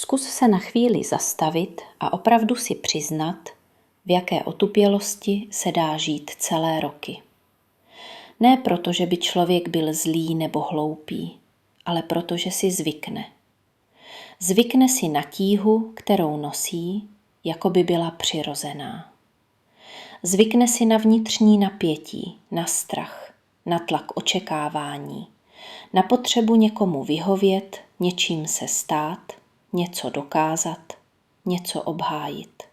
Zkus se na chvíli zastavit a opravdu si přiznat, v jaké otupělosti se dá žít celé roky. Ne proto, že by člověk byl zlý nebo hloupý, ale proto, že si zvykne. Zvykne si na tíhu, kterou nosí, jako by byla přirozená. Zvykne si na vnitřní napětí, na strach, na tlak očekávání, na potřebu někomu vyhovět, něčím se stát, něco dokázat, něco obhájit.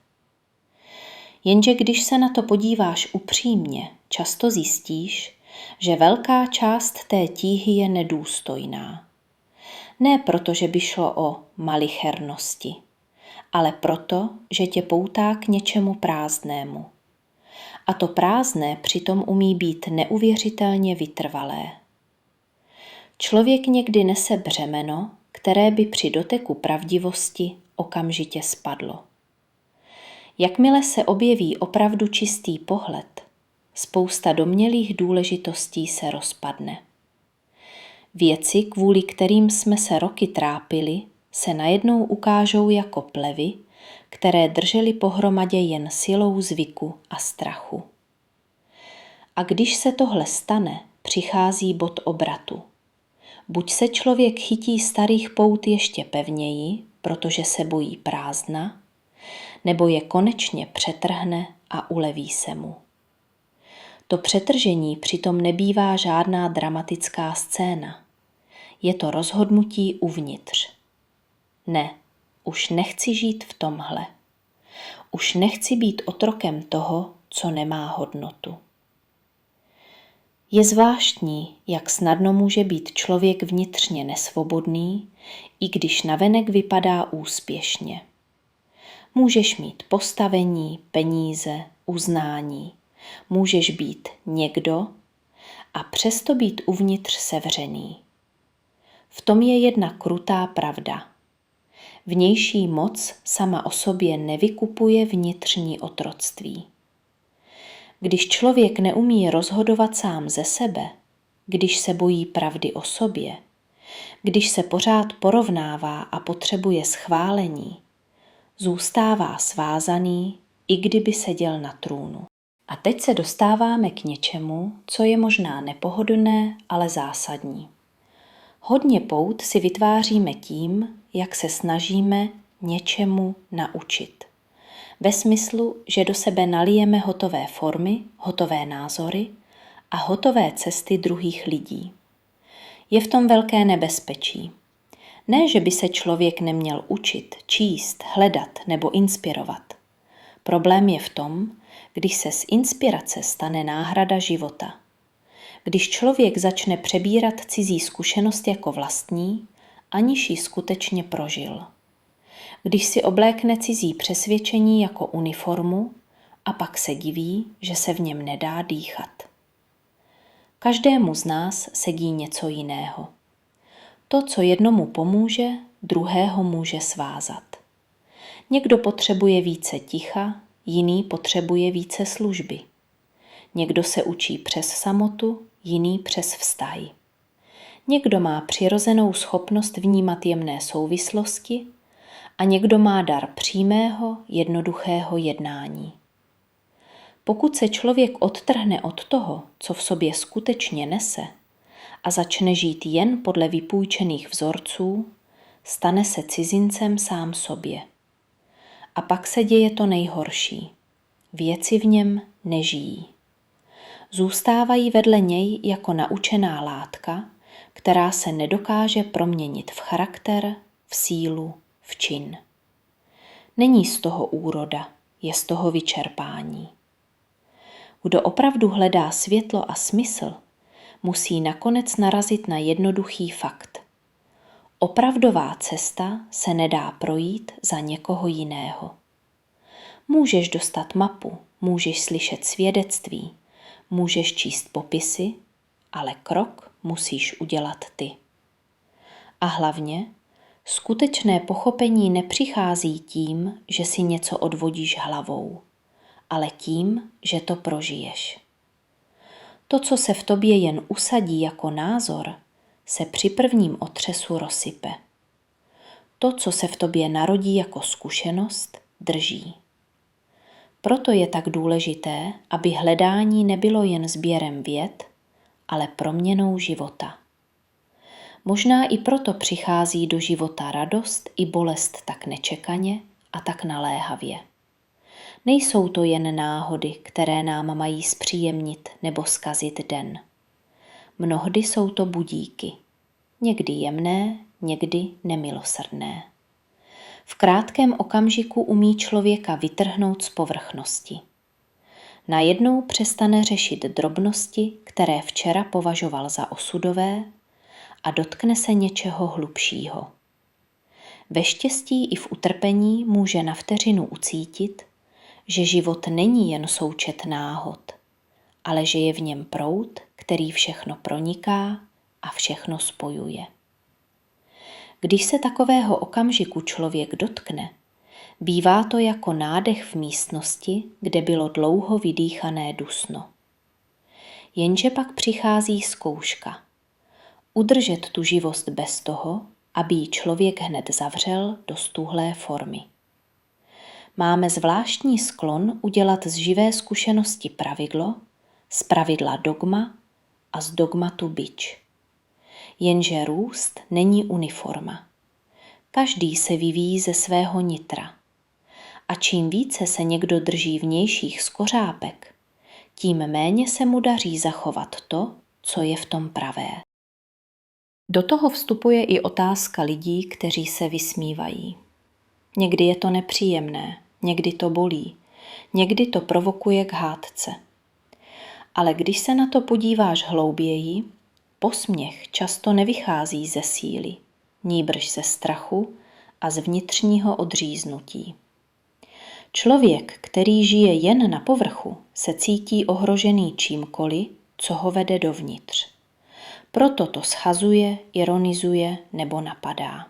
Jenže když se na to podíváš upřímně, často zjistíš, že velká část té tíhy je nedůstojná. Ne proto, že by šlo o malichernosti, ale proto, že tě poutá k něčemu prázdnému. A to prázdné přitom umí být neuvěřitelně vytrvalé. Člověk někdy nese břemeno, které by při doteku pravdivosti okamžitě spadlo. Jakmile se objeví opravdu čistý pohled, spousta domnělých důležitostí se rozpadne. Věci, kvůli kterým jsme se roky trápili, se najednou ukážou jako plevy, které držely pohromadě jen silou zvyku a strachu. A když se tohle stane, přichází bod obratu. Buď se člověk chytí starých pout ještě pevněji, protože se bojí prázdna, nebo je konečně přetrhne a uleví se mu. To přetržení přitom nebývá žádná dramatická scéna. Je to rozhodnutí uvnitř. Ne, už nechci žít v tomhle. Už nechci být otrokem toho, co nemá hodnotu. Je zvláštní, jak snadno může být člověk vnitřně nesvobodný, i když navenek vypadá úspěšně. Můžeš mít postavení, peníze, uznání. Můžeš být někdo a přesto být uvnitř sevřený. V tom je jedna krutá pravda. Vnější moc sama o sobě nevykupuje vnitřní otroctví. Když člověk neumí rozhodovat sám ze sebe, když se bojí pravdy o sobě, když se pořád porovnává a potřebuje schválení, zůstává svázaný, i kdyby seděl na trůnu. A teď se dostáváme k něčemu, co je možná nepohodlné, ale zásadní. Hodně pout si vytváříme tím, jak se snažíme něčemu naučit. Ve smyslu, že do sebe nalijeme hotové formy, hotové názory a hotové cesty druhých lidí. Je v tom velké nebezpečí. Ne, že by se člověk neměl učit, číst, hledat nebo inspirovat. Problém je v tom, když se z inspirace stane náhrada života. Když člověk začne přebírat cizí zkušenost jako vlastní, aniž ji skutečně prožil. Když si oblékne cizí přesvědčení jako uniformu a pak se diví, že se v něm nedá dýchat. Každému z nás sedí něco jiného. To, co jednomu pomůže, druhého může svázat. Někdo potřebuje více ticha, jiný potřebuje více služby. Někdo se učí přes samotu, jiný přes vztahy. Někdo má přirozenou schopnost vnímat jemné souvislosti a někdo má dar přímého, jednoduchého jednání. Pokud se člověk odtrhne od toho, co v sobě skutečně nese, a začne žít jen podle vypůjčených vzorců, stane se cizincem sám sobě. A pak se děje to nejhorší. Věci v něm nežijí. Zůstávají vedle něj jako naučená látka, která se nedokáže proměnit v charakter, v sílu, v čin. Není z toho úroda, je z toho vyčerpání. Kdo opravdu hledá světlo a smysl, musí nakonec narazit na jednoduchý fakt. Opravdová cesta se nedá projít za někoho jiného. Můžeš dostat mapu, můžeš slyšet svědectví, můžeš číst popisy, ale krok musíš udělat ty. A hlavně, skutečné pochopení nepřichází tím, že si něco odvodíš hlavou, ale tím, že to prožiješ. To, co se v tobě jen usadí jako názor, se při prvním otřesu rozsype. to, co se v tobě narodí jako zkušenost, drží. Proto je tak důležité, aby hledání nebylo jen sběrem věd, ale proměnou života. Možná i proto přichází do života radost i bolest tak nečekaně a tak naléhavě. Nejsou to jen náhody, které nám mají zpříjemnit nebo zkazit den. Mnohdy jsou to budíky, někdy jemné, někdy nemilosrdné. V krátkém okamžiku umí člověka vytrhnout z povrchnosti. Najednou přestane řešit drobnosti, které včera považoval za osudové, a dotkne se něčeho hlubšího. Ve štěstí i v utrpení může na vteřinu ucítit, že život není jen součet náhod, ale že je v něm proud, který všechno proniká a všechno spojuje. Když se takového okamžiku člověk dotkne, bývá to jako nádech v místnosti, kde bylo dlouho vydýchané dusno. Jenže pak přichází zkouška. Udržet tu živost bez toho, aby ji člověk hned zavřel do stuhlé formy. Máme zvláštní sklon udělat z živé zkušenosti pravidlo, z pravidla dogma a z dogmatu bič. Jenže růst není uniforma. Každý se vyvíjí ze svého nitra. A čím více se někdo drží vnějších skořápek, tím méně se mu daří zachovat to, co je v tom pravé. Do toho vstupuje i otázka lidí, kteří se vysmívají. Někdy je to nepříjemné, někdy to bolí, někdy to provokuje k hádce. Ale když se na to podíváš hlouběji, posměch často nevychází ze síly, nýbrž ze strachu a z vnitřního odříznutí. Člověk, který žije jen na povrchu, se cítí ohrožený čímkoliv, co ho vede dovnitř. Proto to schazuje, ironizuje nebo napadá.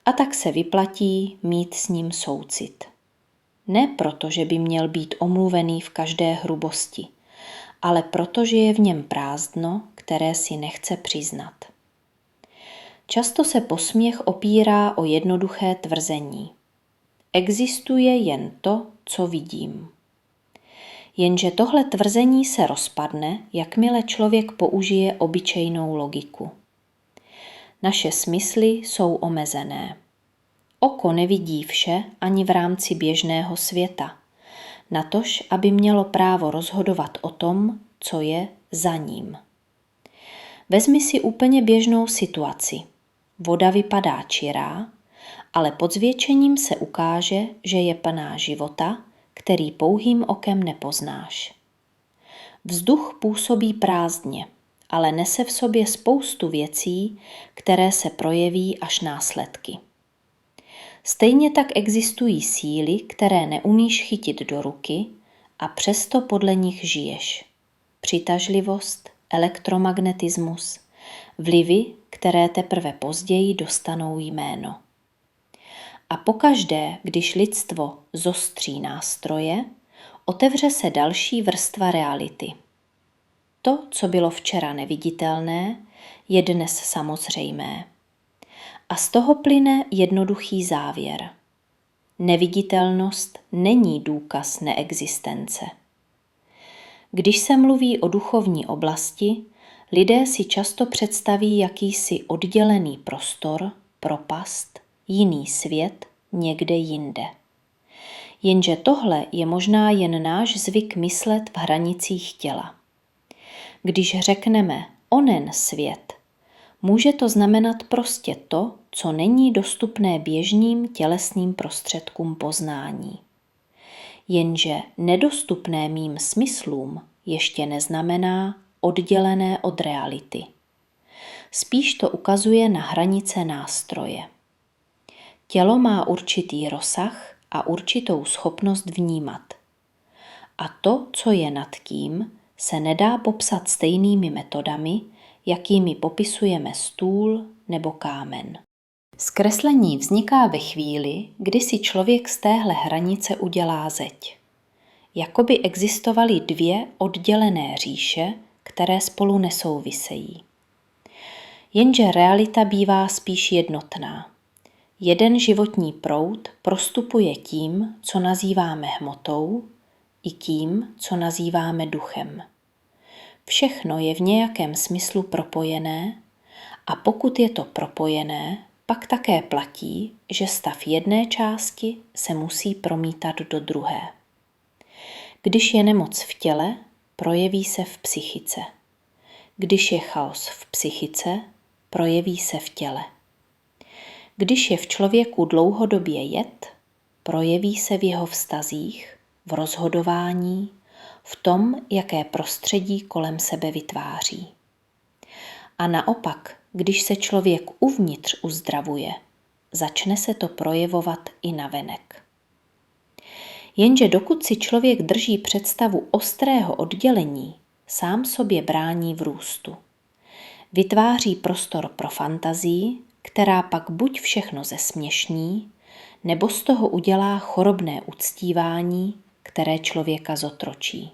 A tak se vyplatí mít s ním soucit. Ne proto, že by měl být omluvený v každé hrubosti, ale proto, že je v něm prázdno, které si nechce přiznat. Často se posměch opírá o jednoduché tvrzení. Existuje jen to, co vidím. Jenže tohle tvrzení se rozpadne, jakmile člověk použije obyčejnou logiku. Naše smysly jsou omezené. Oko nevidí vše ani v rámci běžného světa, natož aby mělo právo rozhodovat o tom, co je za ním. Vezmi si úplně běžnou situaci. Voda vypadá čirá, ale pod zvětšením se ukáže, že je plná života, který pouhým okem nepoznáš. Vzduch působí prázdně, ale nese v sobě spoustu věcí, které se projeví až následky. Stejně tak existují síly, které neumíš chytit do ruky a přesto podle nich žiješ. Přitažlivost, elektromagnetismus, vlivy, které teprve později dostanou jméno. A pokaždé, když lidstvo zostří nástroje, otevře se další vrstva reality. To, co bylo včera neviditelné, je dnes samozřejmé. A z toho plyne jednoduchý závěr. Neviditelnost není důkaz neexistence. Když se mluví o duchovní oblasti, lidé si často představí jakýsi oddělený prostor, propast, jiný svět někde jinde. Jenže tohle je možná jen náš zvyk myslet v hranicích těla. Když řekneme onen svět, může to znamenat prostě to, co není dostupné běžným tělesným prostředkům poznání. Jenže nedostupné mým smyslům ještě neznamená oddělené od reality. Spíš to ukazuje na hranice nástroje. Tělo má určitý rozsah a určitou schopnost vnímat. A to, co je nad tím, se nedá popsat stejnými metodami, jakými popisujeme stůl nebo kámen. Zkreslení vzniká ve chvíli, kdy si člověk z téhle hranice udělá zeď. Jakoby existovaly dvě oddělené říše, které spolu nesouvisejí. Jenže realita bývá spíš jednotná. Jeden životní proud prostupuje tím, co nazýváme hmotou, i tím, co nazýváme duchem. Všechno je v nějakém smyslu propojené a pokud je to propojené, pak také platí, že stav jedné části se musí promítat do druhé. Když je nemoc v těle, projeví se v psychice. Když je chaos v psychice, projeví se v těle. Když je v člověku dlouhodobě jed, projeví se v jeho vztazích, v rozhodování, v tom, jaké prostředí kolem sebe vytváří. A naopak, když se člověk uvnitř uzdravuje, začne se to projevovat i navenek. Jenže dokud si člověk drží představu ostrého oddělení, sám sobě brání v růstu. Vytváří prostor pro fantazii, která pak buď všechno zesměšní, nebo z toho udělá chorobné uctívání, které člověka zotročí.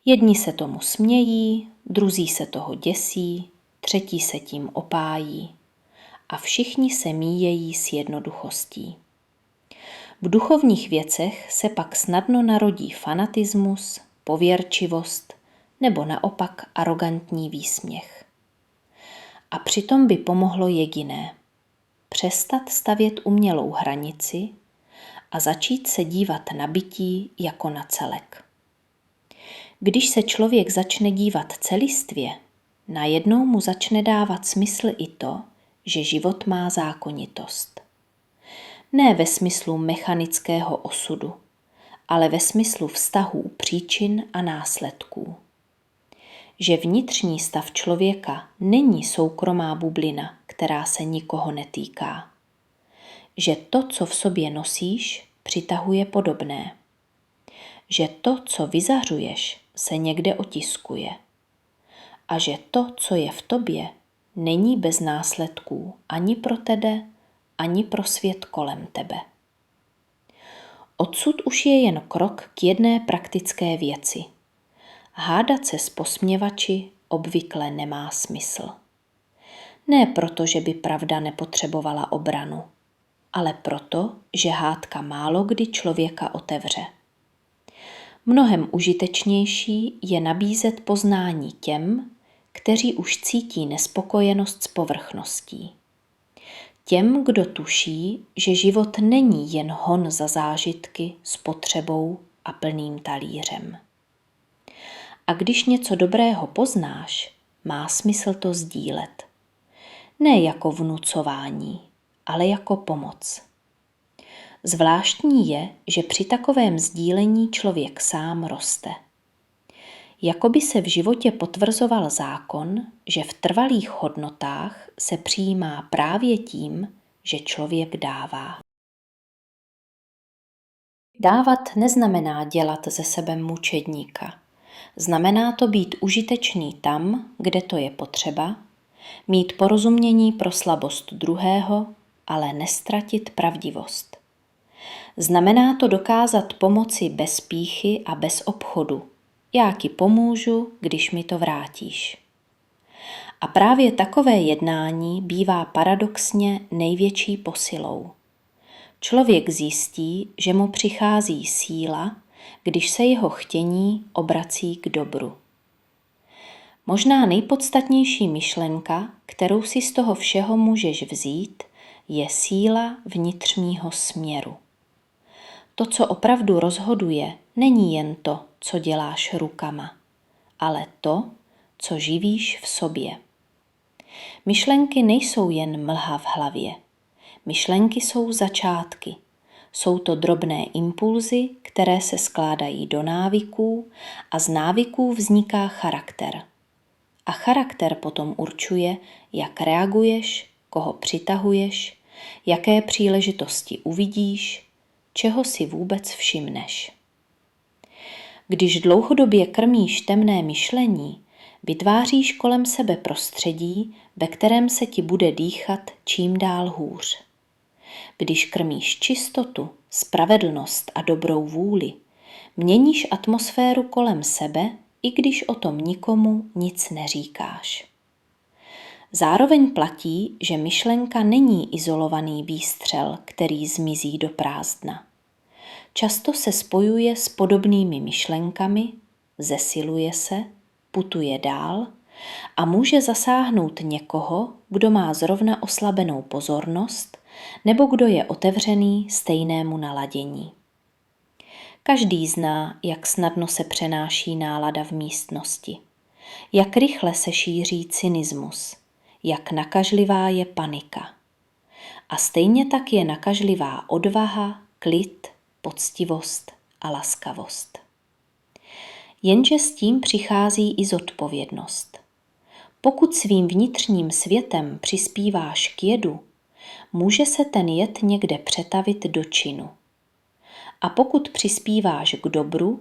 Jedni se tomu smějí, druzí se toho děsí, třetí se tím opájí a všichni se míjejí s jednoduchostí. V duchovních věcech se pak snadno narodí fanatismus, pověrčivost nebo naopak arogantní výsměch. A přitom by pomohlo jediné – přestat stavět umělou hranici a začít se dívat na bytí jako na celek. Když se člověk začne dívat celistvě, najednou mu začne dávat smysl i to, že život má zákonitost. Ne ve smyslu mechanického osudu, ale ve smyslu vztahů příčin a následků. Že vnitřní stav člověka není soukromá bublina, která se nikoho netýká. Že to, co v sobě nosíš, přitahuje podobné. Že to, co vyzařuješ, se někde otiskuje. A že to, co je v tobě, není bez následků ani pro tebe, ani pro svět kolem tebe. Odsud už je jen krok k jedné praktické věci. Hádat se s posměvači obvykle nemá smysl. Ne proto, že by pravda nepotřebovala obranu, ale proto, že hádka málo kdy člověka otevře. Mnohem užitečnější je nabízet poznání těm, kteří už cítí nespokojenost s povrchností. Těm, kdo tuší, že život není jen hon za zážitky, spotřebou a plným talířem. A když něco dobrého poznáš, má smysl to sdílet. Ne jako vnucování, ale jako pomoc. Zvláštní je, že při takovém sdílení člověk sám roste. Jakoby se v životě potvrzoval zákon, že v trvalých hodnotách se přijímá právě tím, že člověk dává. Dávat neznamená dělat ze sebe mučedníka. Znamená to být užitečný tam, kde to je potřeba, mít porozumění pro slabost druhého, ale nestratit pravdivost. Znamená to dokázat pomoci bez pýchy a bez obchodu. Já ti pomůžu, když mi to vrátíš. A právě takové jednání bývá paradoxně největší posilou. Člověk zjistí, že mu přichází síla, když se jeho chtění obrací k dobru. Možná nejpodstatnější myšlenka, kterou si z toho všeho můžeš vzít, je síla vnitřního směru. To, co opravdu rozhoduje, není jen to, co děláš rukama, ale to, co živíš v sobě. Myšlenky nejsou jen mlha v hlavě. Myšlenky jsou začátky. Jsou to drobné impulzy, které se skládají do návyků a z návyků vzniká charakter. A charakter potom určuje, jak reaguješ, koho přitahuješ, jaké příležitosti uvidíš, čeho si vůbec všimneš. Když dlouhodobě krmíš temné myšlení, vytváříš kolem sebe prostředí, ve kterém se ti bude dýchat čím dál hůř. Když krmíš čistotu, spravedlnost a dobrou vůli, měníš atmosféru kolem sebe, i když o tom nikomu nic neříkáš. Zároveň platí, že myšlenka není izolovaný výstřel, který zmizí do prázdna. Často se spojuje s podobnými myšlenkami, zesiluje se, putuje dál a může zasáhnout někoho, kdo má zrovna oslabenou pozornost nebo kdo je otevřený stejnému naladění. Každý zná, jak snadno se přenáší nálada v místnosti, jak rychle se šíří cynismus, jak nakažlivá je panika. A stejně tak je nakažlivá odvaha, klid, poctivost a laskavost. Jenže s tím přichází i zodpovědnost. Pokud svým vnitřním světem přispíváš k jedu, může se ten jed někde přetavit do činu. A pokud přispíváš k dobru,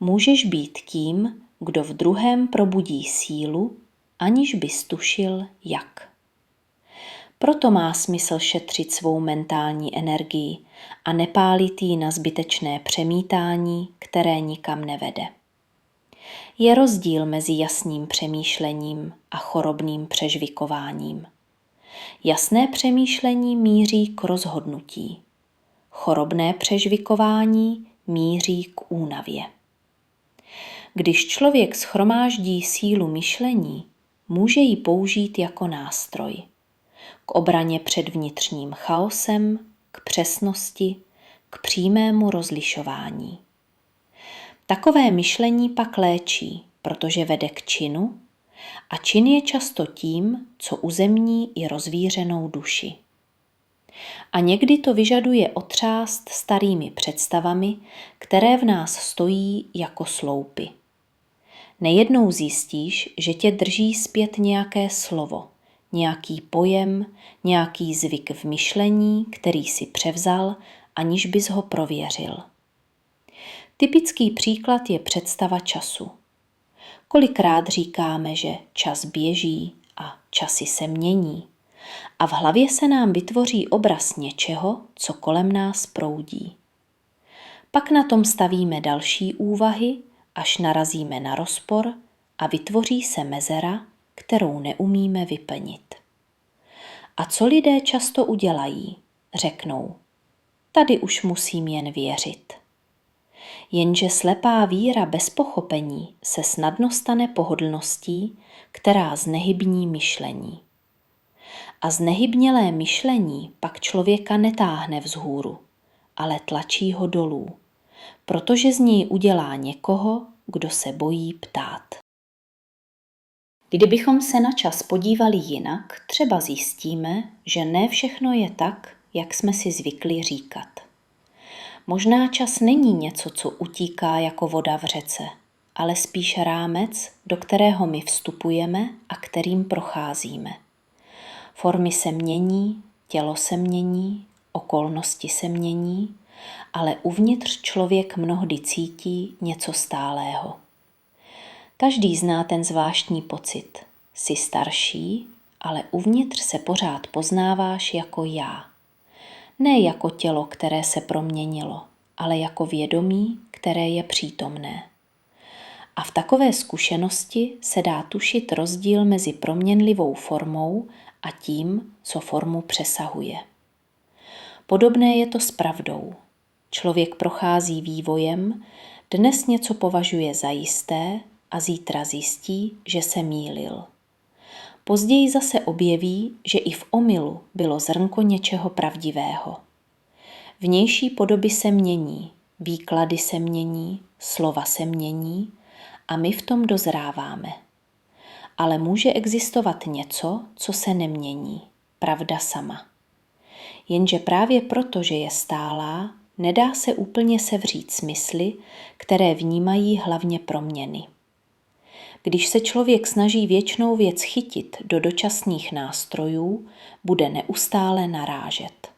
můžeš být tím, kdo v druhém probudí sílu, aniž bys tušil jak. Proto má smysl šetřit svou mentální energii a nepálit ji na zbytečné přemítání, které nikam nevede. Je rozdíl mezi jasným přemýšlením a chorobným přežvikováním. Jasné přemýšlení míří k rozhodnutí. Chorobné přežvikování míří k únavě. Když člověk shromáždí sílu myšlení, může ji použít jako nástroj. K obraně před vnitřním chaosem, k přesnosti, k přímému rozlišování. Takové myšlení pak léčí, protože vede k činu, a čin je často tím, co uzemní i rozvířenou duši. A někdy to vyžaduje otřást starými představami, které v nás stojí jako sloupy. Nejednou zjistíš, že tě drží zpět nějaké slovo, nějaký pojem, nějaký zvyk v myšlení, který si převzal, aniž bys ho prověřil. Typický příklad je představa času. Kolikrát říkáme, že čas běží a časy se mění a v hlavě se nám vytvoří obraz něčeho, co kolem nás proudí. Pak na tom stavíme další úvahy, až narazíme na rozpor a vytvoří se mezera, kterou neumíme vyplnit. A co lidé často udělají? Řeknou, tady už musím jen věřit. Jenže slepá víra bez pochopení se snadno stane pohodlností, která znehybní myšlení. A znehybnělé myšlení pak člověka netáhne vzhůru, ale tlačí ho dolů, protože z něj udělá někoho, kdo se bojí ptát. Kdybychom se na čas podívali jinak, třeba zjistíme, že ne všechno je tak, jak jsme si zvykli říkat. Možná čas není něco, co utíká jako voda v řece, ale spíš rámec, do kterého my vstupujeme a kterým procházíme. Formy se mění, tělo se mění, okolnosti se mění, ale uvnitř člověk mnohdy cítí něco stálého. Každý zná ten zvláštní pocit. Jsi starší, ale uvnitř se pořád poznáváš jako já. Ne jako tělo, které se proměnilo, ale jako vědomí, které je přítomné. A v takové zkušenosti se dá tušit rozdíl mezi proměnlivou formou a tím, co formu přesahuje. Podobné je to s pravdou. Člověk prochází vývojem, dnes něco považuje za jisté a zítra zjistí, že se mýlil. Později zase objeví, že i v omylu bylo zrnko něčeho pravdivého. Vnější podoby se mění, výklady se mění, slova se mění a my v tom dozráváme. Ale může existovat něco, co se nemění, pravda sama. Jenže právě proto, že je stálá, nedá se úplně sevřít smysly, které vnímají hlavně proměny. Když se člověk snaží věčnou věc chytit do dočasných nástrojů, bude neustále narážet.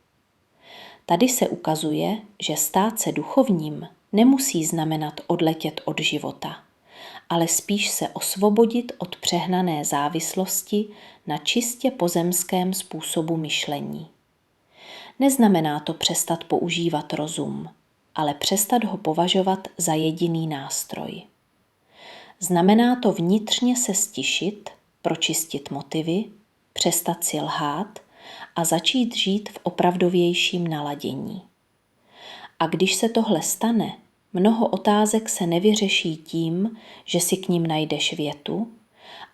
Tady se ukazuje, že stát se duchovním nemusí znamenat odletět od života, ale spíš se osvobodit od přehnané závislosti na čistě pozemském způsobu myšlení. Neznamená to přestat používat rozum, ale přestat ho považovat za jediný nástroj. Znamená to vnitřně se stišit, pročistit motivy, přestat si lhát a začít žít v opravdovějším naladění. A když se tohle stane, mnoho otázek se nevyřeší tím, že si k nim najdeš větu,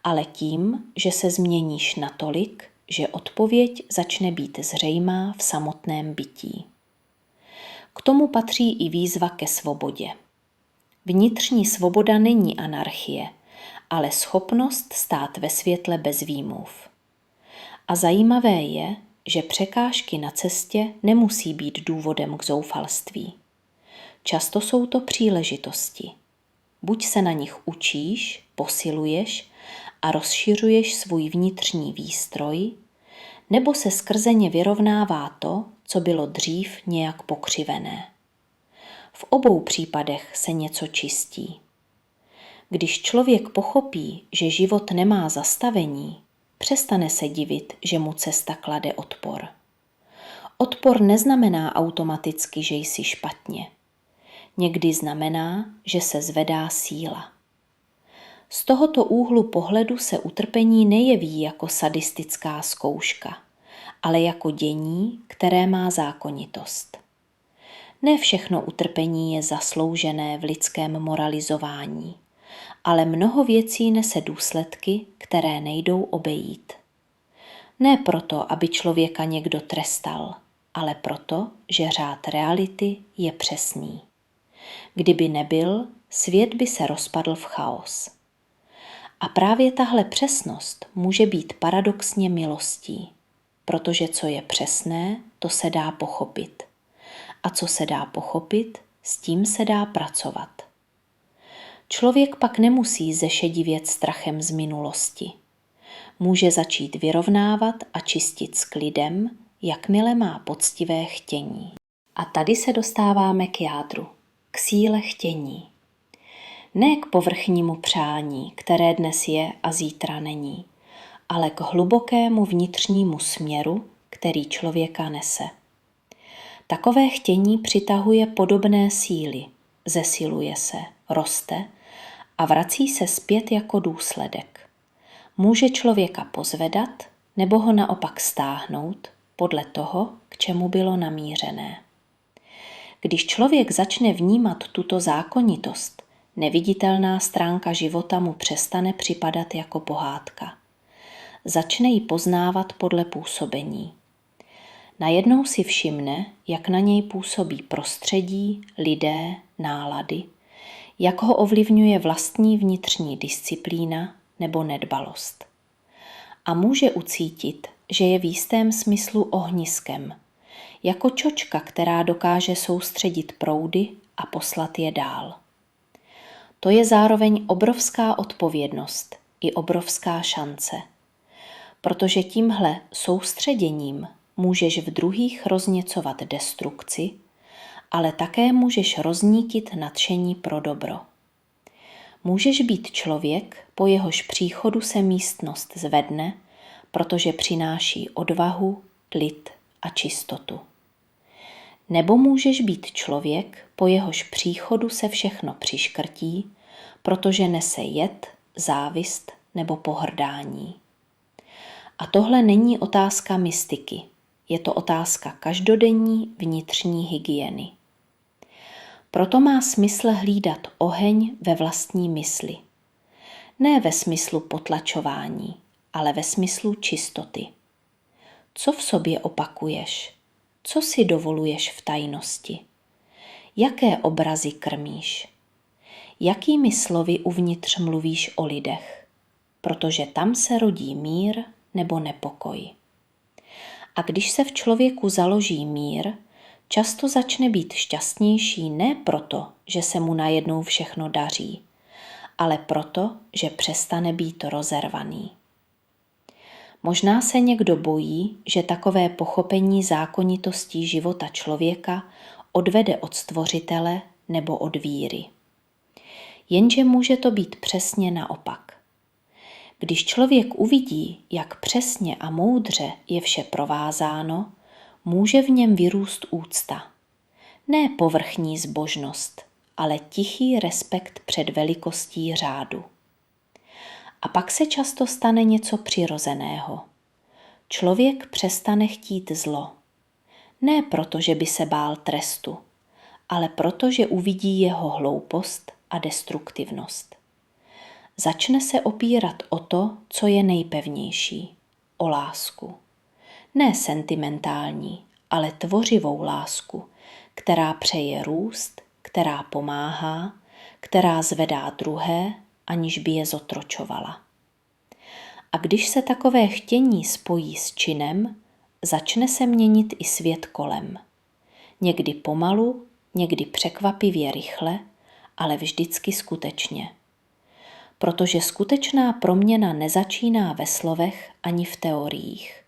ale tím, že se změníš natolik, že odpověď začne být zřejmá v samotném bytí. K tomu patří i výzva ke svobodě. Vnitřní svoboda není anarchie, ale schopnost stát ve světle bez výmluv. A zajímavé je, že překážky na cestě nemusí být důvodem k zoufalství. Často jsou to příležitosti. Buď se na nich učíš, posiluješ a rozšiřuješ svůj vnitřní výstroj, nebo se skrze ně vyrovnává to, co bylo dřív nějak pokřivené. V obou případech se něco čistí. Když člověk pochopí, že život nemá zastavení, přestane se divit, že mu cesta klade odpor. Odpor neznamená automaticky, že jsi špatně. Někdy znamená, že se zvedá síla. Z tohoto úhlu pohledu se utrpení nejeví jako sadistická zkouška, ale jako dění, které má zákonitost. Ne všechno utrpení je zasloužené v lidském moralizování, ale mnoho věcí nese důsledky, které nejdou obejít. Ne proto, aby člověka někdo trestal, ale proto, že řád reality je přesný. Kdyby nebyl, svět by se rozpadl v chaos. A právě tahle přesnost může být paradoxně milostí, protože co je přesné, to se dá pochopit. A co se dá pochopit, s tím se dá pracovat. Člověk pak nemusí zešedivět strachem z minulosti. Může začít vyrovnávat a čistit s klidem, jakmile má poctivé chtění. A tady se dostáváme k jádru, k síle chtění. Ne k povrchnímu přání, které dnes je a zítra není, ale k hlubokému vnitřnímu směru, který člověka nese. Takové chtění přitahuje podobné síly, zesiluje se, roste a vrací se zpět jako důsledek. Může člověka pozvedat nebo ho naopak stáhnout podle toho, k čemu bylo namířené. Když člověk začne vnímat tuto zákonitost, neviditelná stránka života mu přestane připadat jako pohádka. Začne ji poznávat podle působení. Najednou si všimne, jak na něj působí prostředí, lidé, nálady, jak ho ovlivňuje vlastní vnitřní disciplína nebo nedbalost. A může ucítit, že je v jistém smyslu ohniskem, jako čočka, která dokáže soustředit proudy a poslat je dál. To je zároveň obrovská odpovědnost i obrovská šance, protože tímhle soustředěním můžeš v druhých rozněcovat destrukci, ale také můžeš roznítit nadšení pro dobro. Můžeš být člověk, po jehož příchodu se místnost zvedne, protože přináší odvahu, klid a čistotu. Nebo můžeš být člověk, po jehož příchodu se všechno přiškrtí, protože nese jed, závist nebo pohrdání. A tohle není otázka mystiky, je to otázka každodenní vnitřní hygieny. Proto má smysl hlídat oheň ve vlastní mysli. Ne ve smyslu potlačování, ale ve smyslu čistoty. Co v sobě opakuješ? Co si dovoluješ v tajnosti? Jaké obrazy krmíš? Jakými slovy uvnitř mluvíš o lidech? Protože tam se rodí mír nebo nepokoj. A když se v člověku založí mír, často začne být šťastnější ne proto, že se mu najednou všechno daří, ale proto, že přestane být rozervaný. Možná se někdo bojí, že takové pochopení zákonitostí života člověka odvede od Stvořitele nebo od víry. Jenže může to být přesně naopak. Když člověk uvidí, jak přesně a moudře je vše provázáno, může v něm vyrůst úcta. Ne povrchní zbožnost, ale tichý respekt před velikostí řádu. A pak se často stane něco přirozeného. člověk přestane chtít zlo. Ne proto, že by se bál trestu, ale proto, že uvidí jeho hloupost a destruktivnost. Začne se opírat o to, co je nejpevnější, o lásku. Ne sentimentální, ale tvořivou lásku, která přeje růst, která pomáhá, která zvedá druhé, aniž by je zotročovala. A když se takové chtění spojí s činem, začne se měnit i svět kolem. Někdy pomalu, někdy překvapivě rychle, ale vždycky skutečně. Protože skutečná proměna nezačíná ve slovech ani v teoriích.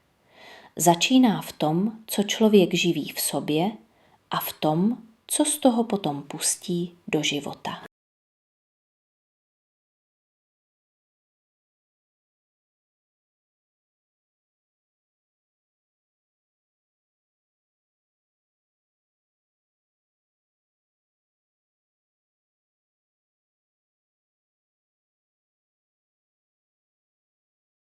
Začíná v tom, co člověk živí v sobě a v tom, co z toho potom pustí do života.